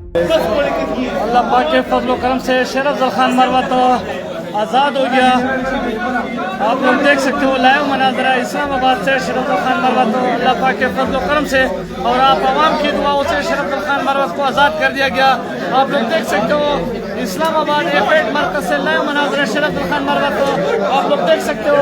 अल्लाह पाक के फजल करम से शेर अफजल खान मरवा तो आज़ाद हो गया। आप लोग देख सकते हो लाइव मनाजरा इस्लामाबाद से शेर अफजल खान मरवा तो अल्लाह पाक के फजल करम से और आप आवाम की दुआओं से शेर अफजल खान मरवा को आज़ाद कर दिया गया। आप लोग देख सकते हो इस्लामाबाद एपेट मरकज से लाइव मनाजरा शेर अफजल खान मरवा तो आप लोग देख सकते हो।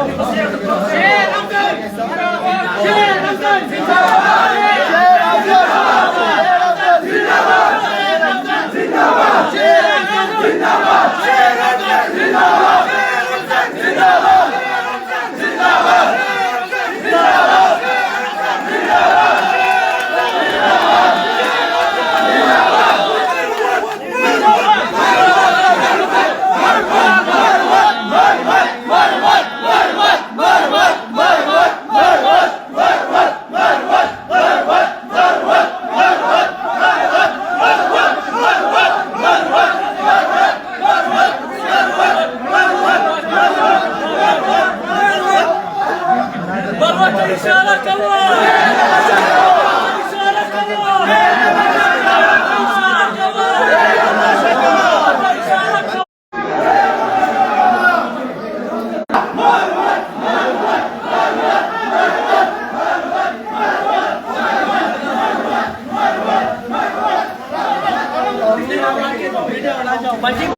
बल्कि